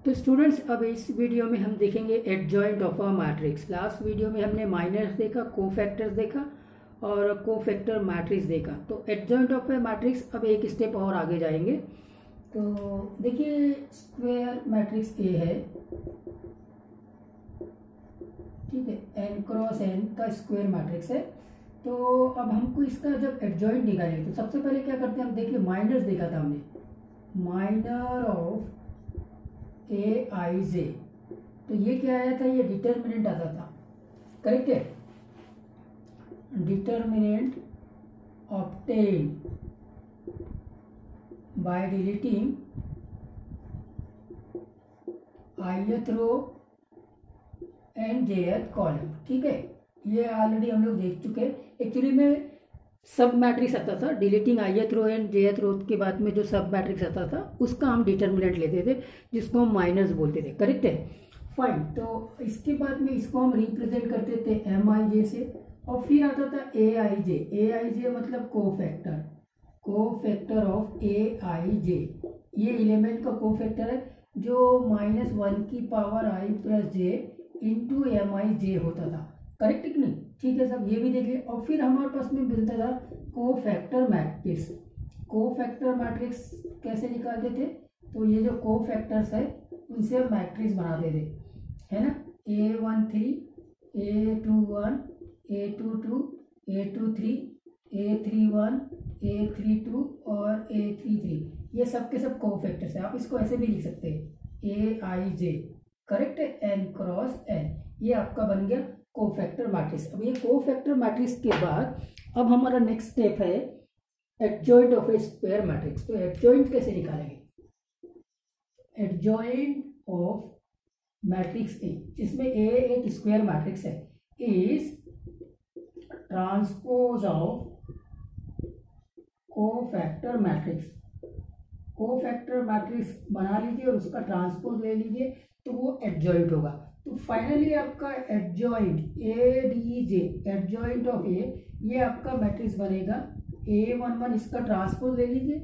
तो स्टूडेंट्स अब इस वीडियो में हम देखेंगे adjoint of a matrix. Last video में हमने माइनर्स देखा, कोफैक्टर्स देखा और कोफैक्टर मैट्रिक्स देखा। तो एडजॉइंट ऑफ अ मैट्रिक्स अब एक स्टेप और आगे जाएंगे। तो देखिए स्क्वायर मैट्रिक्स ए है, ठीक है, n क्रॉस n का स्क्वायर मैट्रिक्स है। तो अब हमको इसका जब एडजॉइंट निकालेंगे तो सबसे पहले क्या करते हैं हम, देखिए माइनर्स देखा था हमने, माइनर ऑफ ए आई जे। तो ये क्या आया था, ये डिटर्मिनेंट आता था, करेक्ट है। Determinant obtain by deleting ith row and jth column, ठीक है। ये ऑलरेडी हम लोग देख चुके हैं। एक्चुअली में सब मैट्रिक्स आता था, deleting ith row and jth row के बाद में जो सब मैट्रिक्स आता था उसका हम डिटर्मिनेंट लेते थे, जिसको हम माइनस बोलते थे, करेक्ट है। फाइन, तो इसके बाद में इसको हम रिप्रेजेंट करते थे एम आई जे से, और फिर आता था ए आई जे। ए आई जे मतलब कोफैक्टर, कोफैक्टर ऑफ ए आई जे। ये एलिमेंट का कोफैक्टर है जो -1 की पावर आई प्लस जे इंटू एम आई जे होता था, करेक्ट कि नहीं, ठीक है सब, ये भी देखिए। और फिर हमारे पास में मिलता था कोफैक्टर मैट्रिक्स। कोफैक्टर मैट्रिक्स कैसे निकालते थे, तो ये जो कोफैक्टर्स है उनसे मैट्रिक्स बनाते थे, है ना। A13, A21, A22, A23, A31, A32 और A33, ये सब के सब कोफैक्टर्स है। आप इसको ऐसे भी लिख सकते हैं, ए आई जे, करेक्ट है, n क्रॉस n। ये आपका बन गया कोफैक्टर मैट्रिक्स। अब ये कोफैक्टर मैट्रिक्स के बाद अब हमारा नेक्स्ट स्टेप है adjoint of A square matrix. तो एडजॉइंट कैसे निकालेंगे, एडजॉइंट ऑफ मैट्रिक्स ए, जिसमें ए एक स्क्वायर मैट्रिक्स है, is transpose of cofactor matrix. Cofactor matrix बना लीजिए और उसका ट्रांसपोज ले लीजिए तो वो एडजॉइंट होगा। तो फाइनली आपका adjoint A D J, adjoint of A, ये आपका मैट्रिक्स बनेगा A11, इसका ट्रांसपोज ले लीजिए,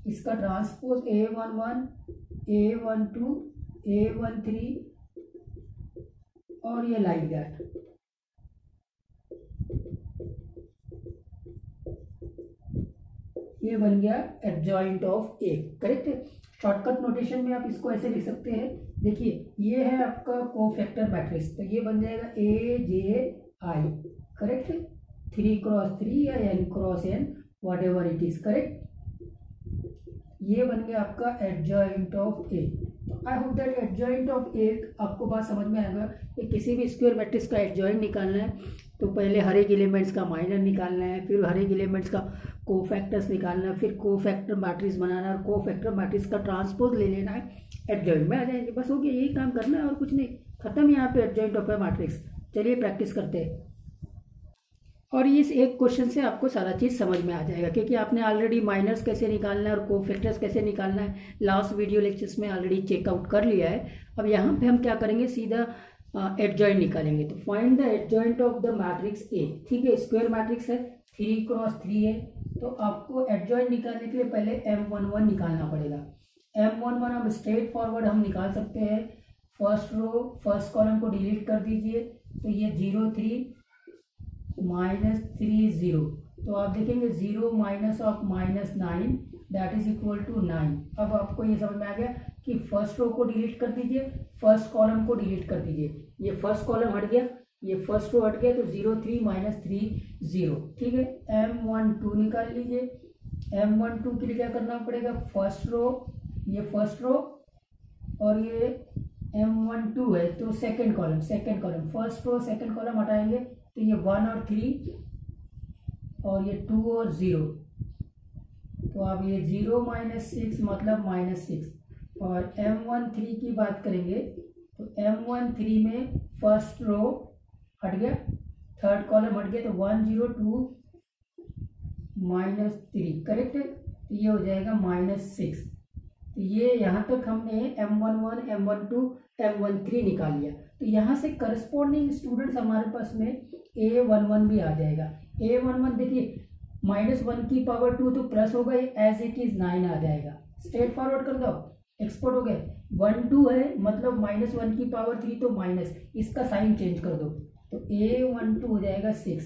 इसका ट्रांसपोज A11, A12, A13 और ये लाइक दैट। ये बन गया एडजॉइंट ऑफ ए, करेक्ट है। शॉर्टकट नोटेशन में आप इसको ऐसे लिख सकते हैं, देखिए ये है आपका कोफैक्टर मैट्रिक्स, तो ये बन जाएगा ए जे आई, करेक्ट है, 3 क्रॉस 3 या n cross n, whatever it is, correct. ये बन गया आपका एडजॉइंट ऑफ ए। तो I hope that adjoint of A आपको बात समझ में आएगा कि किसी भी स्क्वायर मैट्रिक्स का एडजॉइंट निकालना है तो पहले हर एक एलिमेंट्स का माइनर निकालना है, फिर हर एक एलिमेंट्स का कोफैक्टर्स निकालना है, फिर कोफैक्टर मैट्रिक्स बनाना है और कोफैक्टर मैट्रिक्स का ट्रांसपोज ले लेना है, एडजॉइंट में आ जाएंगे। बस हो गया, यही काम करना है और कुछ नहीं, खत्म यहाँ पे एडजॉइंट ऑफ ए मैट्रिक्स। चलिए प्रैक्टिस करते हैं और इस एक क्वेश्चन से आपको सारा चीज़ समझ में आ जाएगा, क्योंकि आपने ऑलरेडी माइनर्स कैसे निकालना है और कोफैक्टर्स कैसे निकालना है लास्ट वीडियो लेक्चर्स में ऑलरेडी चेकआउट कर लिया है। अब यहाँ पे हम क्या करेंगे, सीधा एडजॉइंट निकालेंगे। तो find the adjoint of the matrix A, ठीक है, स्क्वायर मैट्रिक्स है, 3 क्रॉस 3 है, तो आपको एडजॉइंट निकालने के लिए पहले M11 निकालना पड़ेगा। M11 हम स्ट्रेट फॉरवर्ड हम निकाल सकते हैं। फर्स्ट रो फर्स्ट कॉलम को डिलीट कर दीजिए, तो ये 0 3 -3 0, तो आप देखेंगे 0 minus of -9 that is equal to 9। अब आपको ये समझ में आ गया कि फर्स्ट रो को डिलीट कर दीजिए, फर्स्ट कॉलम को डिलीट कर दीजिए। ये फर्स्ट कॉलम हट गया, ये फर्स्ट रो हट गया, तो 0 3 -3 0, ठीक है। M12 निकाल लीजिए। M12 के लिए क्या करना पड़ेगा, फर्स्ट रो, ये फर्स्ट रो और ये M12 है तो second column, first row second column हटाएंगे तो ये 1 और 3 और ये 2 और 0, तो अब ये 0 -6 मतलब -6। और M13 की बात करेंगे तो M13 में फर्स्ट रो हट गया, थर्ड कॉलम हट गया, तो 1 0 2 -3, करेक्ट है, तो ये हो जाएगा -6। तो ये यहाँ तक हमने M11, M12, M13 निकाल लिया। तो यहाँ से करस्पॉन्डिंग स्टूडेंट्स हमारे पास में A11 भी आ जाएगा। A11 देखिए -1 की पावर 2 तो प्लस होगा, एज इट इज 9 आ जाएगा। स्ट्रेट फॉरवर्ड कर दो, एक्सपोर्ट हो गए। 1 2 है मतलब -1 की पावर 3 तो माइनस, इसका साइन चेंज कर दो तो A12 हो जाएगा 6।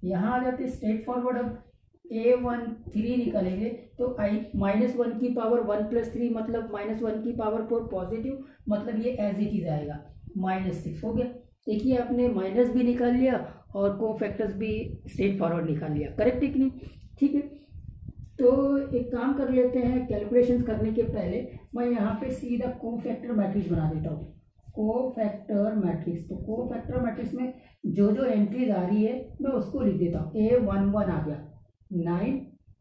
यहाँ आ जाते स्ट्रेट फॉरवर्ड। अब A13 निकालेंगे तो -1 की पावर 1 + 3 मतलब -1 की पावर 4 पॉजिटिव, मतलब ये एज इट इज आएगा -6 हो गया। देखिए आपने माइनस भी निकाल लिया और को फैक्टर्स भी स्ट्रेट फॉरवर्ड निकाल लिया, करेक्ट है कि नहीं? ठीक है, तो एक काम कर लेते हैं, कैलकुलेशन करने के पहले मैं यहाँ पे सीधा को फैक्टर मैट्रिक्स बना देता हूँ। को फैक्टर मैट्रिक्स, तो को फैक्टर मैट्रिक्स में जो जो एंट्रीज आ रही है मैं उसको लिख देता हूँ। A11 आ गया 9,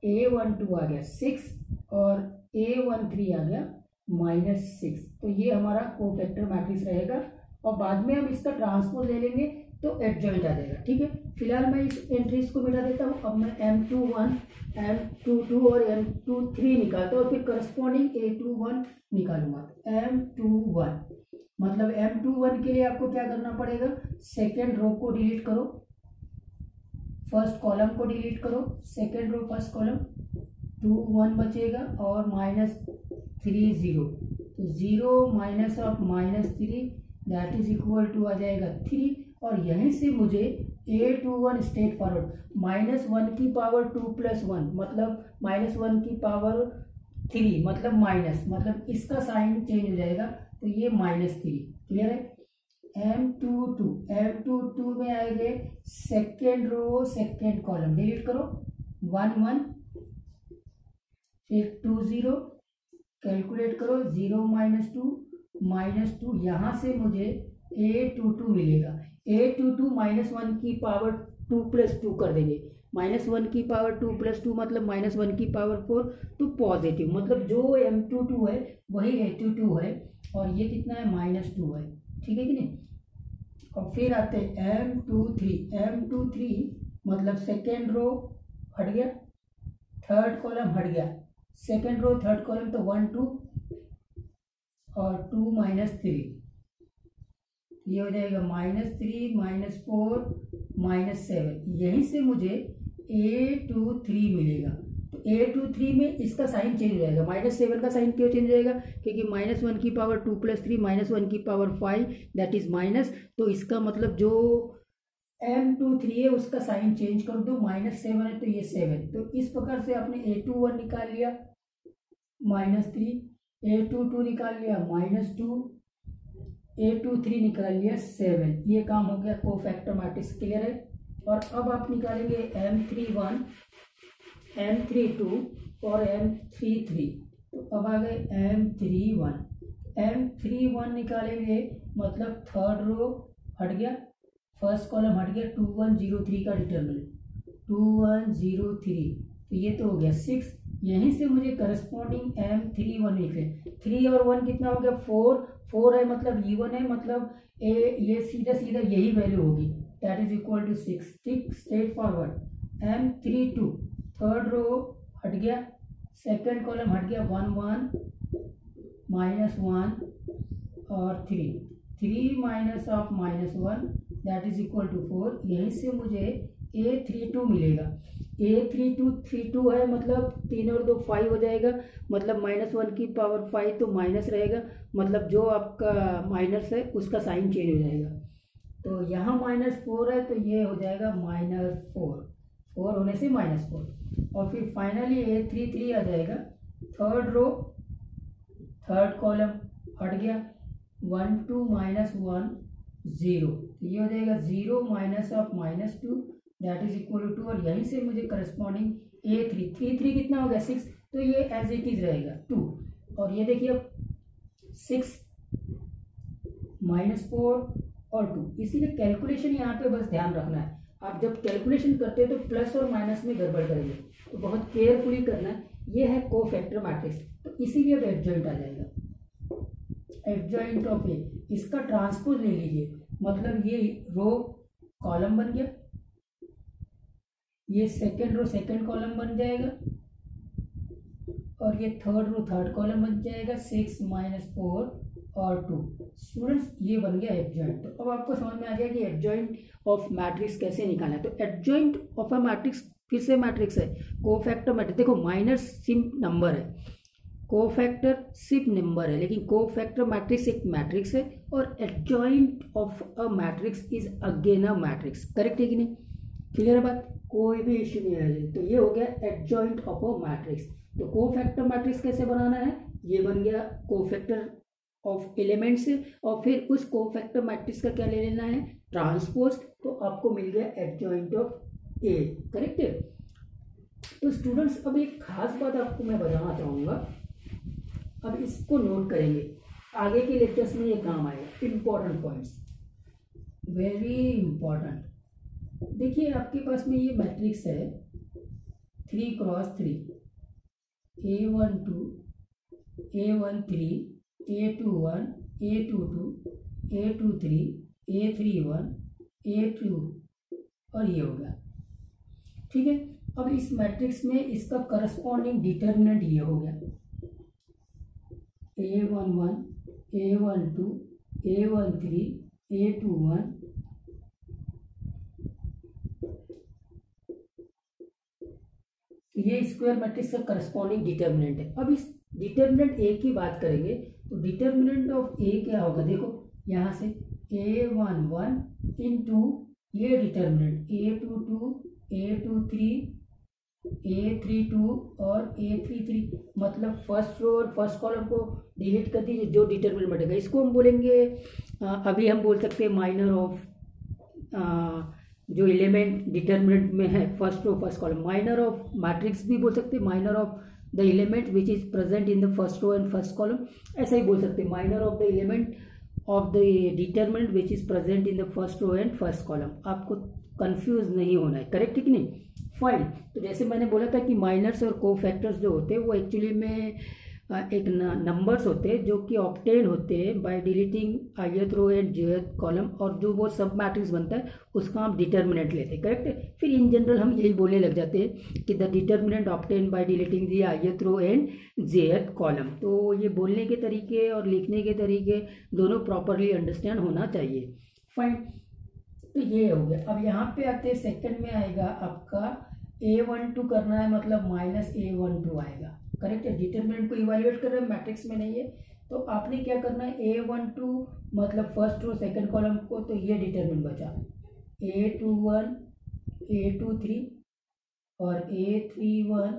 A12 आ गया 6 और A13 आ गया -6। तो ये हमारा को फैक्टर मैट्रिक्स रहेगा और बाद में हम इसका ट्रांसपोज ले लेंगे तो एडजॉइंट आ जाएगा। ठीक है, फिलहाल मैं इस एंट्रीज को मिटा देता हूँ। अब मैं M21, M22 और M23 निकालता हूँ और फिर करस्पॉन्डिंग A21 निकालूंगा। M21 मतलब M21 के लिए आपको क्या करना पड़ेगा, सेकेंड रो को डिलीट करो, फर्स्ट कॉलम को डिलीट करो, सेकेंड रो फर्स्ट कॉलम 2 1 बचेगा और -3 0, तो 0 -3 दैट इज इक्वल टू आ जाएगा 3। और यहीं से मुझे A21 स्ट्रेट फॉरवर्ड -1 की पावर 2 + 1 मतलब -1 की पावर 3 मतलब माइनस, मतलब इसका साइन चेंज हो जाएगा तो ये -3। क्लियर है? M22 में आएंगे second row second column delete करो 1 1 फिर 2 0 कैलकुलेट करो 0 -2 यहाँ से मुझे A22 मिलेगा। A22 -1 की पावर 2 + 2 कर देंगे, -1 की पावर 2 + 2 मतलब -1 की पावर 4 तो पॉजिटिव, मतलब जो M22 है वही A22 है और ये कितना है -2 है। ठीक है कि नहीं? और फिर आते M23 मतलब सेकेंड रो हट गया, थर्ड कॉलम हट गया, सेकेंड रो थर्ड कॉलम तो 1 2 और 2 -3, ये हो जाएगा -3 -4 -7। यहीं से मुझे A23 मिलेगा। तो A23 में इसका साइन चेंज हो जाएगा, -7 का साइन क्यों चेंज हो जाएगा, क्योंकि -1 की पावर 2 + 3 -1 की पावर 5 दैट इज माइनस, तो इसका मतलब जो M23 है उसका साइन चेंज कर दो, -7 है तो ये 7। तो इस प्रकार से आपने A21 निकाल लिया -3, A22 निकाल लिया -2, A23 निकाल लिया 7। ये काम हो गया को फैक्टर मैट्रिक्स। क्लियर है? और अब आप निकालेंगे M31, M32 और M33। तो अब आ गए M31 निकालेंगे मतलब थर्ड रो हट गया, फर्स्ट कॉलम हट गया, 2103 का डिटरमिनेंट 2103, तो ये तो हो गया 6। यहीं से मुझे करस्पॉन्डिंग M31 लिख रहे हैं। 3 और 1 कितना हो गया 4 है मतलब E1 है, मतलब ये सीधा यही वैल्यू होगी दैट इज इक्वल टू 6। ठीक, straight forward. M32 third row हट गया, सेकेंड कॉलम हट गया 1 1 -1 और 3 minus of -1 that is equal to 4। यहीं से मुझे A32 मिलेगा। A32 है मतलब 3 और 2 5 हो जाएगा, मतलब -1 की पावर 5 तो माइनस रहेगा, मतलब जो आपका माइनस है उसका साइन चेंज हो जाएगा। तो यहाँ -4 है तो ये हो जाएगा -4 होने से -4। और फिर फाइनली A33 आ जाएगा, थर्ड रो थर्ड कॉलम हट गया 1 2 -1 0, ये हो जाएगा 0 minus of -2 that is equal to 2। और यहीं से मुझे करस्पॉन्डिंग A33 कितना हो गया 6, तो ये एज इट इज रहेगा 2। और ये देखिए 6 -4 और 2, इसीलिए कैलकुलेशन यहाँ पे बस ध्यान रखना है। आप जब कैलकुलेशन करते हैं तो प्लस और माइनस में गड़बड़ करेंगे, तो बहुत केयरफुली करना है। ये है को फैक्टर मैट्रिक्स, तो इसीलिए अब एडजॉइंट आ जाएगा, एडजॉइंट ऑफ ए। इसका ट्रांसपोज ले लीजिए, मतलब ये रो कॉलम बन गया, ये सेकेंड रो सेकेंड कॉलम बन जाएगा और ये थर्ड रो थर्ड कॉलम बन जाएगा 6 -4 और 2। स्टूडेंट्स ये बन गया एडजॉइंट। तो अब आपको समझ में आ गया कि एडजॉइंट ऑफ मैट्रिक्स कैसे निकालना है। तो एडजॉइंट ऑफ अ मैट्रिक्स फिर से मैट्रिक्स है, कोफैक्टर मैट्रिक्स। देखो माइनर सिम नंबर है, कोफैक्टर नंबर है, लेकिन कोफैक्टर मैट्रिक्स एक मैट्रिक्स है और adjoint of a matrix is again a matrix. Correct है कि नहीं? क्लियर है बात? कोई भी इश्यू नहीं है। तो ये हो गया एडजॉइंट ऑफ अ मैट्रिक्स। तो कोफैक्टर मैट्रिक्स कैसे बनाना है? ये बन गया कोफैक्टर ऑफ एलिमेंट्स, और फिर उस कोफैक्टर मैट्रिक्स का क्या ले लेना है? ट्रांसपोज। तो आपको मिल गया एडजॉइंट ऑफ ए। करेक्ट है? तो स्टूडेंट्स अब एक खास बात आपको मैं बताना चाहूँगा, अब इसको नोट करेंगे, आगे के लेक्चर्स में ये काम आएगा। Important points, very important. देखिए आपके पास में ये मैट्रिक्स है 3x3, A12, A13, A21, A22, A23, A31, A2 और ये हो गया। ठीक है, अब इस मैट्रिक्स में इसका करस्पॉन्डिंग डिटर्मिनेंट ये हो गया A11, A12, A13, A21, ये स्क्वायर मैट्रिक्स का करस्पॉन्डिंग डिटर्मिनेंट है। अब इस डिटर्मिनेंट ए की बात करेंगे तो डिटर्मिनेंट ऑफ ए क्या होगा? देखो यहाँ से A11 इंटू ये डिटर्मिनेंट A22, A23, A32 और A33, मतलब फर्स्ट रो और फर्स्ट कॉलम को डिलीट कर दीजिए, जो डिटर्मिनेंट बचेगा इसको हम बोलेंगे, अभी हम बोल सकते हैं माइनर ऑफ जो एलिमेंट डिटर्मिनेंट में है first row first column. Minor of matrix भी बोल सकते हैं, minor of the element which is present in the first row and first column, ऐसा ही बोल सकते हैं minor of the element of the determinant which is present in the first row and first column. आपको confuse नहीं होना है। Correct है कि नहीं? फाइन। तो जैसे मैंने बोला था कि माइनर्स और कोफैक्टर्स जो होते हैं वो एक्चुअली में एक नंबर्स होते हैं जो कि ऑब्टेन होते हैं by deleting ith row and jth column, और जो वो सब मैट्रिक्स बनता है उसका हम डिटर्मिनेंट लेते हैं। करेक्ट है? फिर इन जनरल हम यही बोलने लग जाते हैं कि the determinant obtain by deleting the ith row and jth column. तो ये बोलने के तरीके और लिखने के तरीके दोनों प्रॉपरली अंडरस्टैंड होना चाहिए। फाइन, तो ये हो गया। अब यहाँ पे आते हैं, सेकंड में आएगा आपका A12 करना है, मतलब माइनस A12 आएगा। करेक्ट है? डिटर्मिनेंट को इवेल्युएट कर रहे हैं, मैट्रिक्स में नहीं है, तो आपने क्या करना है? A12 मतलब फर्स्ट रो सेकंड कॉलम को, तो ये डिटर्मिनेंट बचा A21, A23 और A31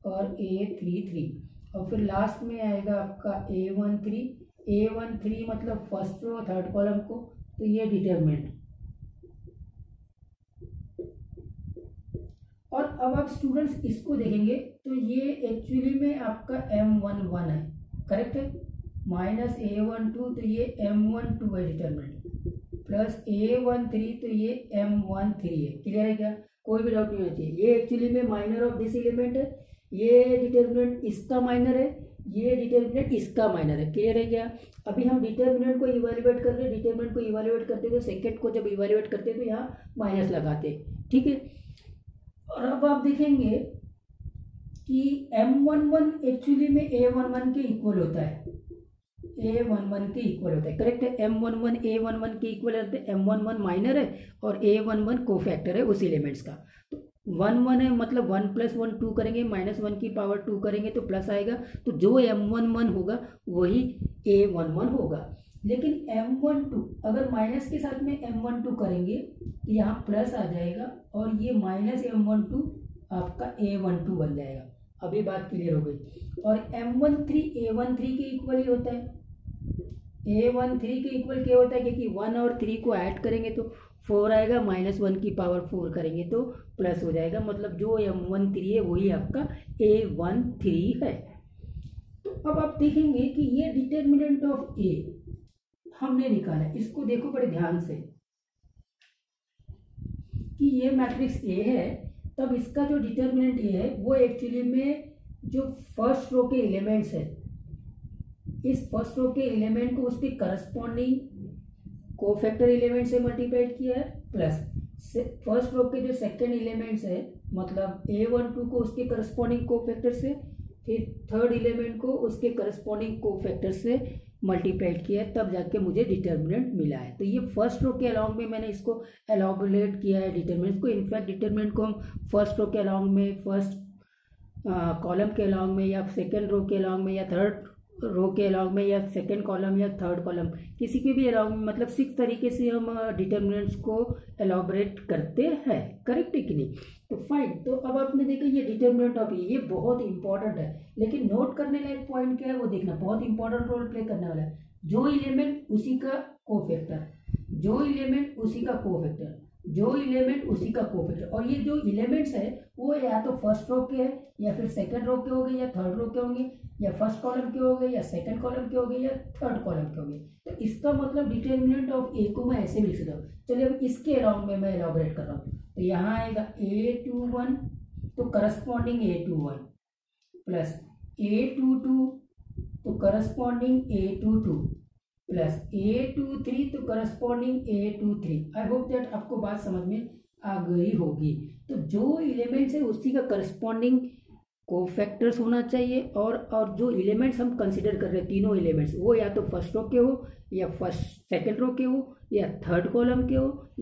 और A33, और फिर लास्ट में आएगा आपका A13 मतलब फर्स्ट रो थर्ड कॉलम को, तो ये डिटर्मिनेंट। और अब आप स्टूडेंट्स इसको देखेंगे तो ये एक्चुअली में आपका M11 है। करेक्ट है? माइनस A12 तो ये M12 है डिटर्मिनेंट, प्लस A13 तो ये M13 है। क्लियर है क्या? कोई भी डाउट नहीं होना चाहिए। ये एक्चुअली में माइनर ऑफ दिस एलिमेंट है, ये डिटर्मिनेंट इसका माइनर है, ये डिटर्मिनेंट इसका माइनर है। क्लियर है क्या? अभी हम डिटर्मिनेंट को इवेल्युएट कर रहे हैं, डिटर्मिनेंट को इवेल्युएट करते तो सेकेंड को जब इवेल्युएट करते तो यहाँ माइनस लगाते। ठीक है? और अब आप देखेंगे कि M11 एक्चुअली में A11 के इक्वल होता है, A11 के इक्वल होता है। करेक्ट है? M11 A11 के इक्वल होता है। M11 माइनर है और A11 कोफैक्टर है उस एलिमेंट्स का। तो 1 है, मतलब 1 + 1 2 करेंगे, -1 की पावर 2 करेंगे तो प्लस आएगा, तो जो M11 होगा वही A11 होगा। लेकिन M12 अगर माइनस के साथ में M12 करेंगे तो यहाँ प्लस आ जाएगा और ये माइनस M12 आपका A12 बन जाएगा। अभी बात क्लियर हो गई। और M13 A13 के इक्वल ही होता है। A13 के इक्वल क्या होता है? क्योंकि 1 और 3 को ऐड करेंगे तो 4 आएगा, -1 की पावर 4 करेंगे तो प्लस हो जाएगा, मतलब जो M13 है वही आपका A13 है। तो अब आप देखेंगे कि ये डिटर्मिनेंट ऑफ A हमने निकाला। इसको देखो बड़े ध्यान से कि ये मैट्रिक्स A है, तब इसका जो डिटर्मिनेंट A है वो एक्चुअली में जो फर्स्ट रो के एलिमेंट्स है, इस फर्स्ट रो के एलिमेंट को उसके करस्पॉन्डिंग कोफैक्टर एलिमेंट से मल्टीप्लाइड किया है, प्लस फर्स्ट रो के जो सेकंड एलिमेंट्स है मतलब A12 को उसके करस्पॉन्डिंग कोफैक्टर से, फिर थर्ड एलिमेंट को उसके करस्पॉन्डिंग कोफैक्टर से मल्टीप्लाइड किया है, तब जाके मुझे डिटर्मिनेंट मिला है। तो ये फर्स्ट रो के अलाउंग में मैंने इसको एलॉबरेट किया है डिटर्मिनेंट को। इनफैक्ट डिटर्मिनेंट को हम फर्स्ट रो के अलाउंग में फर्स्ट कॉलम के अलॉन्ग में या सेकेंड रो के अलॉन्ग में या थर्ड रो के अलॉन्ग में या सेकेंड कॉलम या थर्ड कॉलम, किसी के भी अलॉन्ग में, मतलब 6 तरीके से हम डिटर्मिनेंट्स को एलॉबरेट करते हैं। करेक्ट है कि नहीं? तो फाइन, तो अब आपने देखा ये डिटर्मिनेंट ऑफ ये बहुत इंपॉर्टेंट है, लेकिन नोट करने लायक पॉइंट क्या है वो देखना, बहुत इंपॉर्टेंट रोल प्ले करने वाला है। जो एलिमेंट उसी का कोफैक्टर, जो एलिमेंट उसी का कोफैक्टर, जो एलिमेंट उसी का कोफैक्टर, और ये जो एलिमेंट्स है वो या तो फर्स्ट रो के हैं या फिर सेकंड रो के होंगे या थर्ड रो के होंगे या फर्स्ट कॉलम के होंगे या सेकंड कॉलम के होंगे या थर्ड कॉलम के होंगे। तो इसका मतलब डिटर्मिनेंट ऑफ ए को मैं ऐसे भी लिख सकता हूँ। चलिए अब इसके अराउंड में मैं एलॉबरेट कर रहा हूँ। तो यहाँ आएगा A21 तो करस्पॉन्डिंग A21 प्लस A22 तो करस्पॉन्डिंग A22 प्लस A23 तो corresponding A23। I hope that आपको बात समझ में आ गई होगी। तो जो एलिमेंट्स है उसी का करस्पॉन्डिंग कोफैक्टर्स होना चाहिए, और जो एलिमेंट्स हम कंसिडर कर रहे हैं तीनों एलिमेंट्स, वो या तो फर्स्ट रो के हो या सेकंड रो के हो या थर्ड कॉलम के हो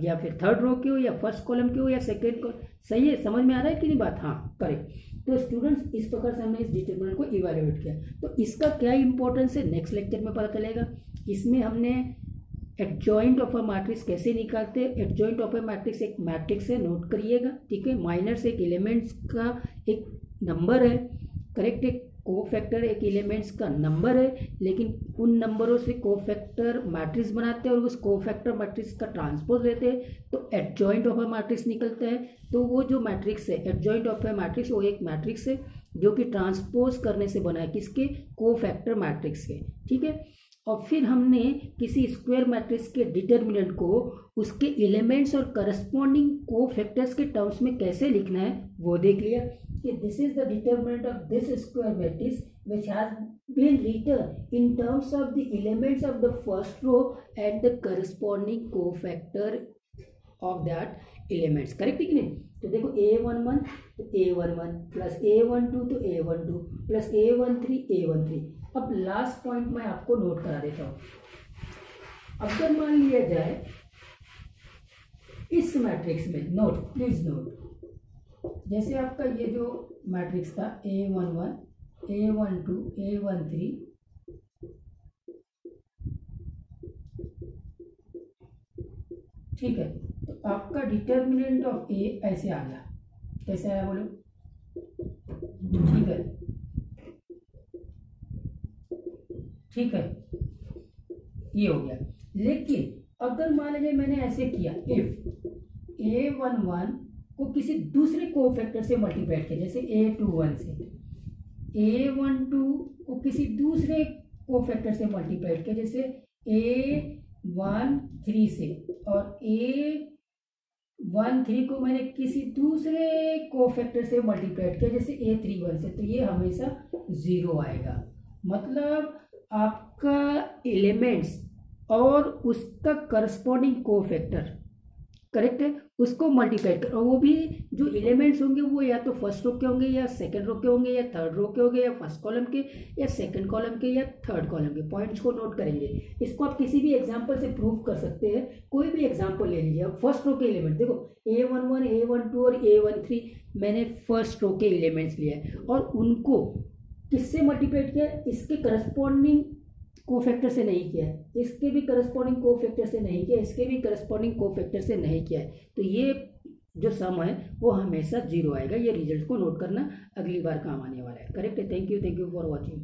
या फिर थर्ड रो के हो या फर्स्ट कॉलम के हो या सेकंड कॉलम। सही है? समझ में आ रहा है कि नहीं बात? हाँ, करेक्ट। तो स्टूडेंट्स इस प्रकार से हमने इस डिटर्मिनेंट को इवेल्युएट किया। तो इसका क्या इंपॉर्टेंस है नेक्स्ट लेक्चर में पता चलेगा। इसमें हमने एडजॉइंट ऑफ अ मैट्रिक्स कैसे निकालते हैं। एडजॉइंट ऑफ अ मैट्रिक्स एक मैट्रिक्स है, नोट करिएगा, ठीक है। माइनर्स एक एलिमेंट्स का एक नंबर है, करेक्ट। एक कोफैक्टर एक एलिमेंट्स का नंबर है, लेकिन उन नंबरों से कोफैक्टर मैट्रिक्स बनाते हैं और उस कोफैक्टर मैट्रिक्स का ट्रांसपोज लेते हैं तो एडजॉइंट ऑफ अ मैट्रिक्स निकलता है। तो वो जो मैट्रिक्स है एडजॉइंट ऑफ अ मैट्रिक्स, वो एक मैट्रिक्स है जो कि ट्रांसपोज करने से बना है, किसके? कोफैक्टर मैट्रिक्स के, ठीक है। और फिर हमने किसी स्क्वायर मैट्रिक्स के डिटर्मिनेंट को उसके एलिमेंट्स और करस्पॉन्डिंग कोफैक्टर्स के टर्म्स में कैसे लिखना है वो देख लिया कि this is the determinant of this square matrix which has been written in terms of the elements of the first row and the corresponding cofactor of that elements. Correct है कि नहीं? तो देखो A11 तो A11 प्लस A12 तो A12 plus A13 A13। अब last point मैं आपको नोट करा देता हूं। अगर मान लिया जाए इस मैट्रिक्स में, नोट प्लीज नोट, जैसे आपका ये जो मैट्रिक्स था A11 A12 A13, ठीक है। तो आपका डिटर्मिनेंट ऑफ ए ऐसे आ गया, कैसे आया बोलो? ठीक है, ठीक है, ये हो गया। लेकिन अगर मान लीजिए मैंने ऐसे किया, इफ A11 को किसी दूसरे कोफैक्टर से मल्टीप्लाई किया, जैसे A21 से, A12 को किसी दूसरे कोफैक्टर से मल्टीप्लाई किया, जैसे A13 से, और A13 को मैंने किसी दूसरे कोफैक्टर से मल्टीप्लाई किया, जैसे A31 से, तो ये हमेशा 0 आएगा। मतलब आपका एलिमेंट्स और उसका करस्पॉन्डिंग कोफैक्टर, करेक्ट है, उसको मल्टीप्लाई कर, और वो भी जो एलिमेंट्स होंगे वो या तो फर्स्ट रो के होंगे या सेकंड रो के होंगे या थर्ड रो के होंगे या फर्स्ट कॉलम के या सेकंड कॉलम के या थर्ड कॉलम के। पॉइंट्स को नोट करेंगे। इसको आप किसी भी एग्जांपल से प्रूव कर सकते हैं। कोई भी एग्जांपल ले लीजिए। अब फर्स्ट रो के एलिमेंट देखो, A11 A12 और A13 मैंने फर्स्ट रो के एलिमेंट्स लिए और उनको किससे मल्टीप्लाई किया? इसके करस्पॉन्डिंग कोफैक्टर से नहीं किया है, इसके भी करस्पॉन्डिंग कोफैक्टर से नहीं किया, इसके भी करस्पॉन्डिंग कोफैक्टर से नहीं किया है। तो ये जो सम है वो हमेशा 0 आएगा। ये रिजल्ट को नोट करना अगली बार काम आने वाला है। करेक्ट है? Thank you for watching.